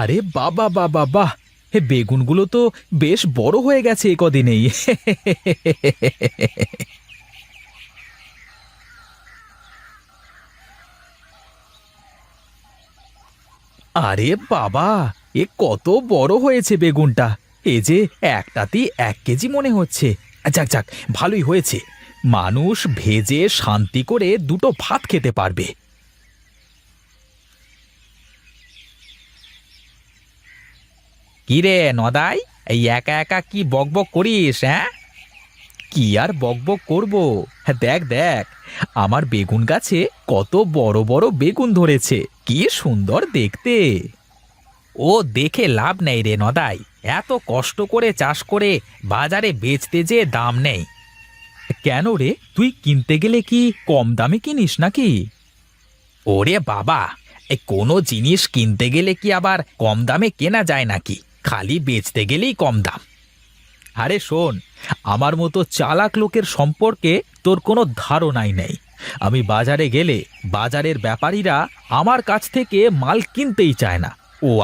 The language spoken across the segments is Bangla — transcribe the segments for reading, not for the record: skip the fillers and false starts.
আরে বাবা বাবা বাহ! হে বেগুনগুলো তো বেশ বড় হয়ে গেছে এ কদিনেই। আরে বাবা! এ কত বড় হয়েছে বেগুনটা! এ যে একটাতেই ১ কেজি মনে হচ্ছে। যাক যাক, ভালোই হয়েছে। মানুষ ভেজে শান্তি করে দুটো ভাত খেতে পারবে। কি রে নদাই, এই একা একা কি বকবক করিস? হ্যাঁ, কি আর বকবক করব? হ্যাঁ, দেখ দেখ, আমার বেগুন গাছে কত বড় বড় বেগুন ধরেছে, কি সুন্দর দেখতে। ও দেখে লাভ নেই রে নদাই, এত কষ্ট করে চাষ করে বাজারে বেচতে যে দাম নেই। কেন রে, তুই কিনতে গেলে কি কম দামে কিনিস নাকি? ওরে বাবা, এই কোনো জিনিস কিনতে গেলে কি আবার কম দামে কেনা যায় নাকি? খালি বেচতে গেলেই কম দাম। আরে শোন, আমার মতো চালাক লোকের সম্পর্কে তোর কোনো ধারণাই নেই। আমি বাজারে গেলে বাজারের ব্যাপারীরা আমার কাছ থেকে মাল কিনতেই চায় না।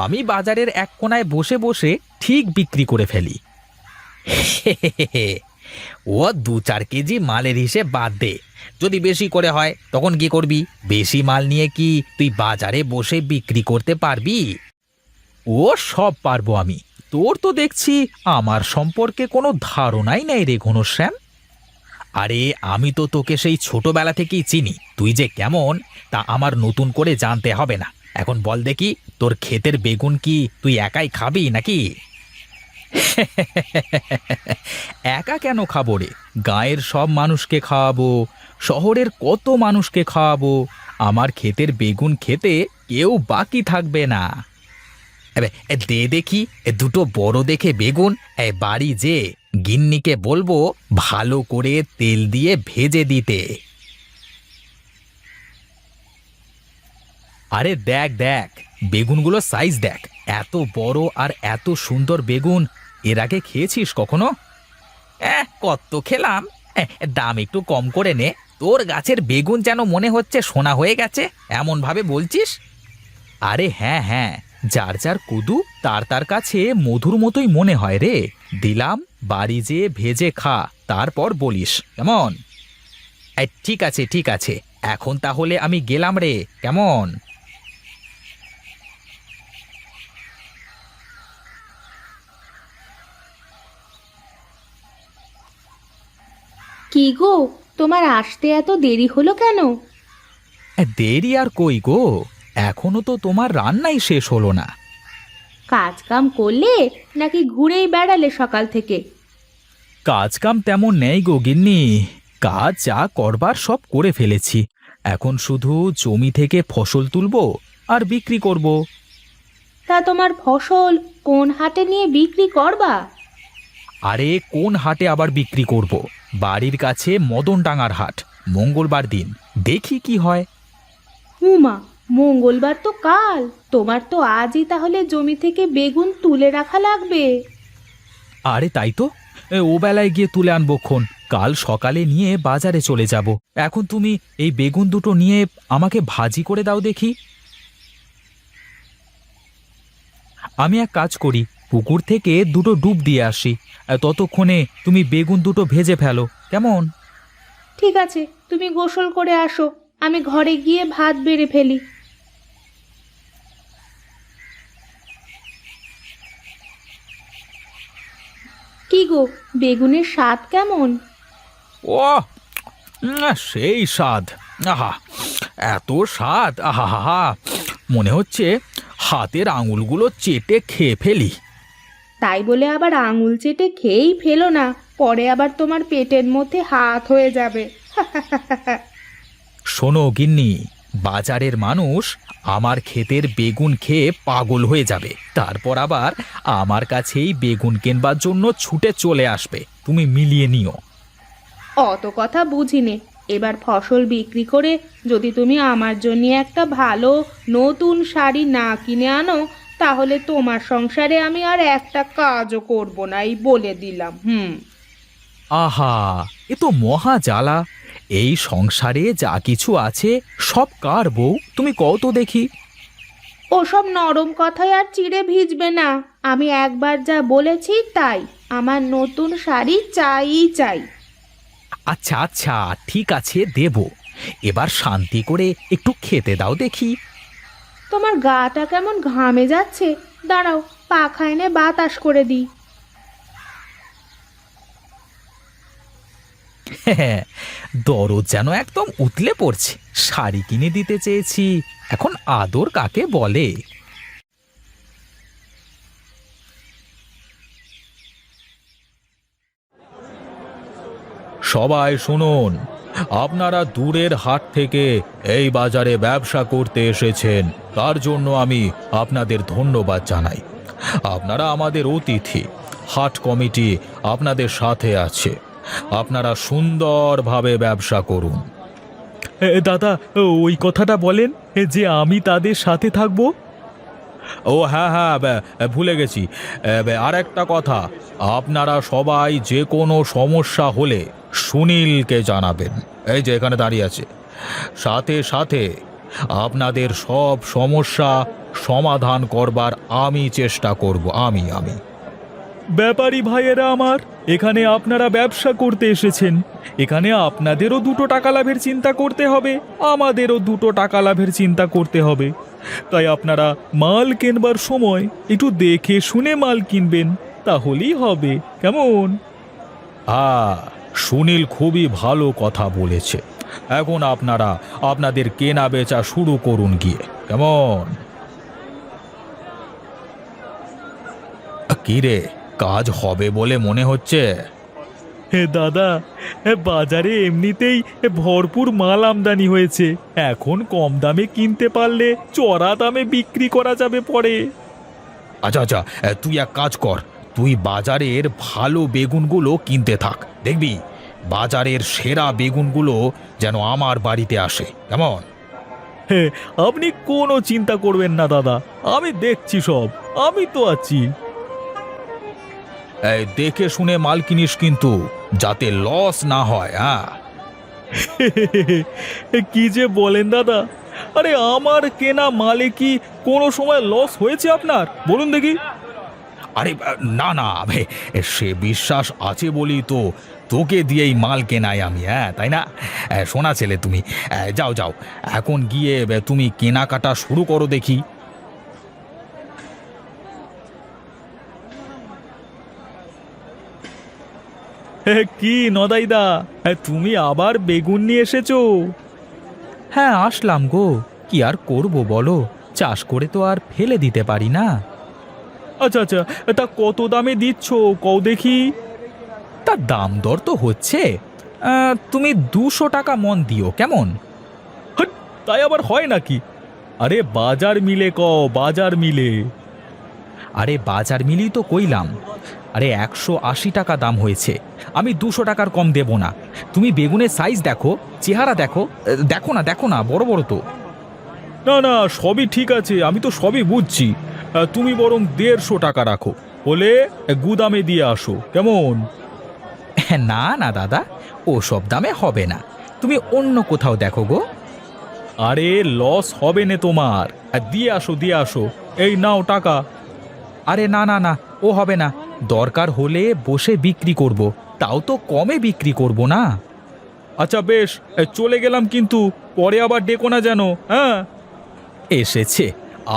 আমি বাজারের এক কোনায় বসে বসে ঠিক বিক্রি করে ফেলি। ও ২-৪ কেজি মালের হিসেব বাদ দে। যদি বেশি করে হয় তখন কি করবি? বেশি মাল নিয়ে কি তুই বাজারে বসে বিক্রি করতে পারবি? ও সব পারবো আমি। তোর তো দেখছি আমার সম্পর্কে কোনো ধারণাই নেই রে ঘনশ্যাম। আরে আমি তো তোকে সেই ছোটবেলা থেকেই চিনি, তুই যে কেমন তা আমার নতুন করে জানতে হবে না। এখন বল দেখি, তোর ক্ষেতের বেগুন কি তুই একাই খাবি নাকি? একা কেন খাবো রে? গাঁয়ের সব মানুষকে খাওয়াবো, শহরের কত মানুষকে খাওয়াবো। আমার ক্ষেতের বেগুন খেতে কেউ বাকি থাকবে না। দে দেখি দুটো বড় দেখে বেগুন। বাড়ি যে গিন্নিকে বলবো ভালো করে তেল দিয়ে ভেজে দিতে। আরে দেখ দেখ, বেগুনগুলো সাইজ দেখ, এত বড় আর এত সুন্দর বেগুন এর আগে খেয়েছিস কখনো? কত খেলাম। দাম একটু কম করে নে। তোর গাছের বেগুন যেন মনে হচ্ছে সোনা হয়ে গেছে, এমন ভাবে বলছিস। আরে হ্যাঁ হ্যাঁ, যার যার কুদু তার তার কাছে মধুর মতোই মনে হয় রে। দিলাম, বাড়ি যেয়ে ভেজে খা, তারপর বলিস কেমন। ঠিক আছে ঠিক আছে, এখন তাহলে আমি গেলাম রে, কেমন। কি গো, তোমার আসতে এত দেরি হলো কেন? দেরি আর কই গো, এখনো তো তোমার রান্নাই শেষ হলো না। কাজ কাম করলে নাকি ঘুরেই বেড়ালে সকাল থেকে? কাজ কাম তেমন নেই গো গিন্নি, কাজ যা করবার সব করে ফেলেছি। এখন শুধু জমি থেকে ফসল তুলবো আর বিক্রি করব। তা তোমার ফসল কোন হাটে নিয়ে বিক্রি করবা? আরে কোন হাটে আবার বিক্রি করব? বাড়ির কাছে মদনডাঙ্গার হাট, মঙ্গলবার দিন, দেখি কি হয়। হুমা, মঙ্গলবার তো কাল। তোমার তো আজই তাহলে জমি থেকে বেগুন তুলে রাখা লাগবে। আরে তাই তো, ও বেলায় গিয়ে তুলে আনবক্ষণ, কাল সকালে নিয়ে বাজারে চলে যাব। এখন তুমি এই বেগুন দুটো নিয়ে আমাকে ভাজি করে দাও দেখি। আমি এক কাজ করি, পুকুর থেকে দুটো ডুব দিয়ে আসি, ততক্ষণে তুমি বেগুন দুটো ভেজে ফেলো, কেমন। ঠিক আছে, তুমি গোসল করে আসো, আমি ঘরে গিয়ে ভাত বেড়ে ফেলি। কি গো, বেগুনের স্বাদ কেমন? ও সেই স্বাদ! আহা, এত স্বাদ! আহা হা হা, মনে হচ্ছে হাতের আঙুলগুলো চেটে খেয়ে ফেলি। তাই বলে আবার আঙুল চেটে খেয়েই ফেলো না, পরে আবার তোমার পেটের মধ্যে হাত হয়ে যাবে। শোনো গিন্নি, বাজারের মানুষ আমার ক্ষেতের বেগুন খেয়ে পাগল হয়ে যাবে, তারপর আবার আমার কাছেই বেগুন কেনবার জন্য ছুটে চলে আসবে। তুমি মিলিয়ে নিও। অত কথা বুঝিনে। এবার ফসল বিক্রি করে যদি তুমি আমার জন্য একটা ভালো নতুন শাড়ি না কিনে আনো, তাহলে তোমার সংসারে আমি আর একটা কাজও করব না, এই বলে দিলাম। আহা, এ তো মহা জ্বালা! এই সংসারে যা কিছু আছে সব কার বউ, তুমি কও তো দেখি। ওসব নরম কথায় আর চিড়ে ভিজবে না। আমি একবার যা বলেছি তাই, আমার নতুন শাড়ি চাই চাই। আচ্ছা আচ্ছা, ঠিক আছে দেব। এবার শান্তি করে একটু খেতে দাও দেখি। তোমার গাটা কেমন ঘামে যাচ্ছে, দাঁড়াও পাখা এনে বাতাস করে দিই। হ্যাঁ, দরদ যেন একদম উতলে পড়ছে। শাড়ি কিনে দিতে চেয়েছি, এখন আদর কাকে বলে। সবাই শুনুন, আপনারা দূরের হাট থেকে এই বাজারে ব্যবসা করতে এসেছেন, তার জন্য আমি আপনাদের ধন্যবাদ জানাই। আপনারা আমাদের অতিথি, হাট কমিটি আপনাদের সাথে আছে। আপনারা সুন্দরভাবে ব্যবসা করুন। দাদা, ওই কথাটা বলেন যে আমি তাদের সাথে থাকব। ও হ্যাঁ হ্যাঁ, ভুলে গেছি। আর একটা কথা, আপনারা সবাই যে কোনো সমস্যা হলে সুনীলকে জানাবেন। এই যে এখানে দাঁড়িয়ে আছে। সাথে সাথে আপনাদের সব সমস্যা সমাধান করবার আমি চেষ্টা করব। আমি ব্যাপারী ভাইয়েরা আমার, এখানে আপনারা ব্যবসা করতে এসেছেন, এখানে আপনাদেরও 2 টাকা লাভের চিন্তা করতে হবে, আমাদেরও 2 টাকা লাভের চিন্তা করতে হবে। তাই আপনারা মাল কেনবার সময় একটু দেখে শুনে মাল কিনবেন, তাহলেই হবে। কেমন? সুনীল খুবই ভালো কথা বলেছে। এখন আপনারা আপনাদের কেনা বেচা শুরু করুন গিয়ে। কেমন? কি রে, কাজ হবে বলে মনে হচ্ছে? হে দাদা, বাজারে এমনিতেই ভরপুর মাল আমদানি হয়েছে, এখন কম দামে কিনতে পারলে চড়া দামে বিক্রি করা যাবে পরে। আচ্ছা আচ্ছা, তুই এক কাজ কর, তুই বাজারের ভালো বেগুনগুলো কিনতে থাক। দেখবি বাজারের সেরা বেগুনগুলো যেন আমার বাড়িতে আসে। কেমন? হ্যাঁ, আপনি কোনো চিন্তা করবেন না দাদা, আমি দেখছি সব, আমি তো আছি। দেখে শুনে মাল কিনিস কিন্তু, যাতে লস না হয়। কি যে বলেন দাদা, আরে আমার কেনা মালে কি কোনো সময় লস হয়েছে আপনার? বলুন দেখি। আরে না না, সে বিশ্বাস আছে বলি তো তোকে দিয়েই মাল কেনাই আমি। তাই না? শোনা ছেলে, তুমি যাও যাও, এখন গিয়ে তুমি কেনাকাটা শুরু করো দেখি। কি নদাইদা, তুমি আবার বেগুন নিয়ে এসেছো? হ্যাঁ, আসলাম গো। কি আর করব বলো, চাষ করে তো আর ফেলে দিতে পারি না। আচ্ছা আচ্ছা, তা কত দামে দিচ্ছ কও দেখি। তার দাম দর তো হচ্ছে, তুমি 200 টাকা মন দিও। কেমন? তাই আবার হয় নাকি? আরে বাজার মিলে কও, বাজার মিলে। আরে বাজার মিলেই তো কইলাম। আরে 180 টাকা দাম হয়েছে, আমি 200 টাকার কম দেব না। তুমি বেগুনের সাইজ দেখো, চেহারা দেখো, দেখো না বড় বড় তো। না না, সবই ঠিক আছে, আমি তো সবই বুঝছি। তুমি বরং 150 টাকা রাখো, বলে গুদামে দিয়ে আসো। কেমন? না না দাদা, ও সব দামে হবে না, তুমি অন্য কোথাও দেখো গো। আরে লস হবে না তোমার, দিয়ে আসো। এই নাও টাকা। আরে না না না, ও হবে না, দরকার হলে বসে বিক্রি করব, তাও তো কমে বিক্রি করব না। আচ্ছা বেশ, চলে গেলাম কিন্তু, পরে আবার ডেকো না যেন। হ্যাঁ, এসেছে,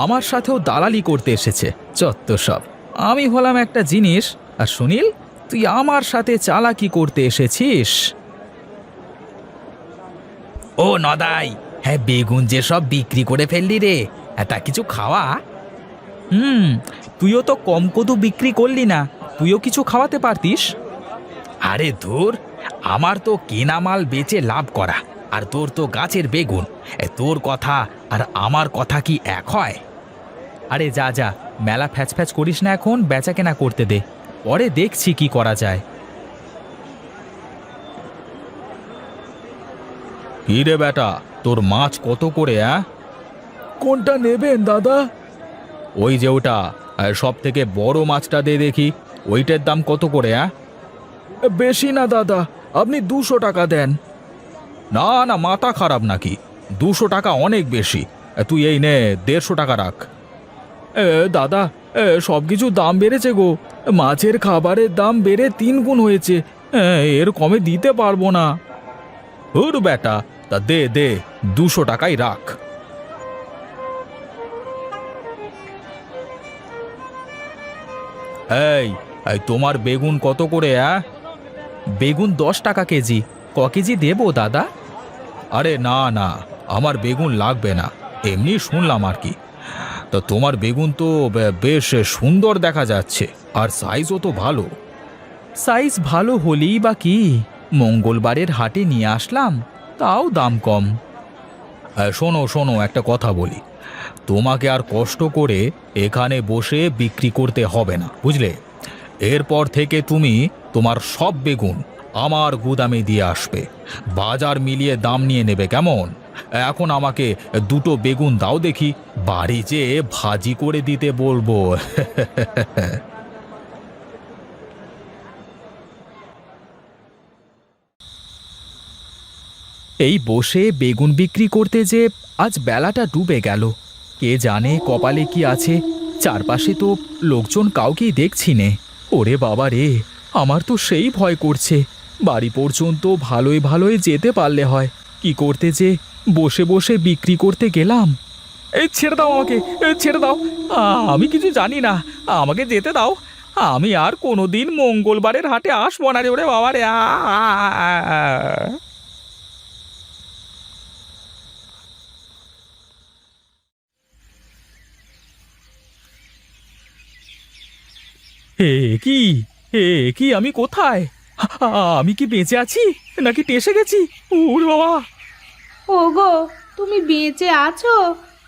আমার সাথেও দালালি করতে এসেছে, চত্ব সব। আমি হলাম একটা জিনিস, আর সুনীল, তুই আমার সাথে চালাকি করতে এসেছিস। ও নদাই, হ্যাঁ বেগুন যে সব বিক্রি করে ফেললি রে, তা কিছু খাওয়া। তুইও তো কম কদু বিক্রি করলি না, তুইও কিছু খাওয়াতে পারতিস। আরে ধুর, আমার তো কেনা মাল বেচে লাভ করা, আর তোর তো গাছের বেগুন। তোর কথা আর আমার কথা কি এক হয়? আরে যা যা, মেলা ফ্যাচ ফ্যাচ করিস না, এখন বেচা কেনা করতে দে, পরে দেখছি কি করা যায়। কি রে বেটা, তোর মাছ কত করে? কোনটা নেবেন দাদা? ওই যে ওটা, সব থেকে বড় মাছটা দে দেখি, ওইটার দাম কত করে? বেশি না দাদা, আপনি 200 টাকা দেন। না না, মাথা খারাপ নাকি? 200 টাকা অনেক বেশি, তুই এই নে 150 টাকা রাখ। দাদা, সব কিছু দাম বেড়েছে গো। মাছের খাবারের দাম বেড়ে 3 গুণ হয়েছে। এর কমে দিতে পারবো না। ওর বেটা, তা দে দে, 200 টাকাই রাখ। এই এই তোমার বেগুন কত করে? বেগুন 10 টাকা কেজি। ক কেজি দেবো দাদা? আরে না না, আমার বেগুন লাগবে না, এমনি শুনলাম আর কি। তা তোমার বেগুন তো বেশ সুন্দর দেখা যাচ্ছে, আর সাইজও তো ভালো। সাইজ ভালো হলেই বা কি, মঙ্গলবারের হাটে নিয়ে আসলাম, তাও দাম কম। শোনো শোনো, একটা কথা বলি, তোমাকে আর কষ্ট করে এখানে বসে বিক্রি করতে হবে না, বুঝলে? এরপর থেকে তুমি তোমার সব বেগুন আমার গুদামে দিয়ে আসবে, বাজার মিলিয়ে দাম নিয়ে নেবে, কেমন? এখন আমাকে 2টো বেগুন দাও দেখি, বাড়ি যেয়ে ভাজি করে দিতে বলবো। এই বসে বেগুন বিক্রি করতে যে আজ বেলাটা ডুবে গেল। কে জানে কপালে কি আছে, চারপাশে তো লোকজন কাউকেই দেখছি নে। ওরে বাবা রে, আমার তো সেই ভয় করছে। বাড়ি পর্যন্ত ভালোই ভালোই যেতে পারলে হয়, কি করতে যে বসে বসে বিক্রি করতে গেলাম। এই ছেড়ে দাও আমাকে, ছেড়ে দাও, আমি কিছু জানি না, আমাকে যেতে দাও। আমি আর কোনোদিন মঙ্গলবারের হাটে আসবো না রে, ওরে বাবা রে। হে কি, হে কি, আমি কোথায়? আমি কি বেঁচে আছি নাকি টেসে গেছি? ওরে বাবা! ওগো, তুমি বেঁচে আছো?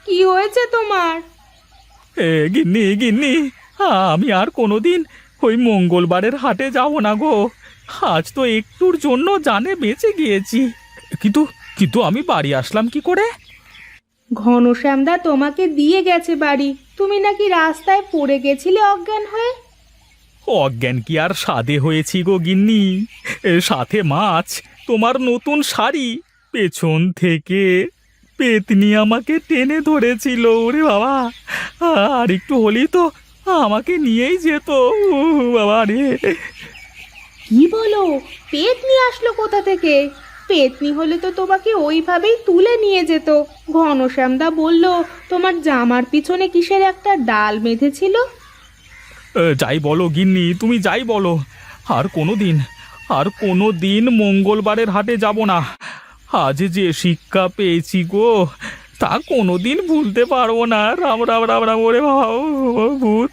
কি হয়েছে তোমার? গিন্নি গিন্নি, আমি আর কোনোদিন ওই মঙ্গলবারের হাটে যাব না গো। আজ তো একটুর জন্য জানে বেঁচে গিয়েছি, কিন্তু কিন্তু আমি বাড়ি আসলাম কি করে? ঘনশ্যামদা তোমাকে দিয়ে গেছে বাড়ি। তুমি নাকি রাস্তায় পড়ে গেছিলে অজ্ঞান হয়ে। অজ্ঞান কি আর সাধে হয়েছি গো গিন্নি, সাথে মাছ, তোমার নতুন শাড়ি, পেছন থেকে পেতনি আমাকে টেনে ধরেছিল। ওরে বাবা, আর একটু হলেই তো আমাকে নিয়েই যেত। বাবা রে! কি বলো? পেতনি আসলো কোথা থেকে? পেতনি হলে তো তোমাকে ওইভাবেই তুলে নিয়ে যেত। ঘনশ্যামদা বলল তোমার জামার পিছনে কিসের একটা ডাল বেঁধেছিল। যাই বলো গিন্নি, তুমি যাই বলো, আর কোনো দিন মঙ্গলবারের হাটে যাব না। আজ যে শিক্ষা পেয়েছি গো, তা কোনো দিন ভুলতে পারবো না। রাম রাম রাম রাম, ওরে বাবা, ও ভূত!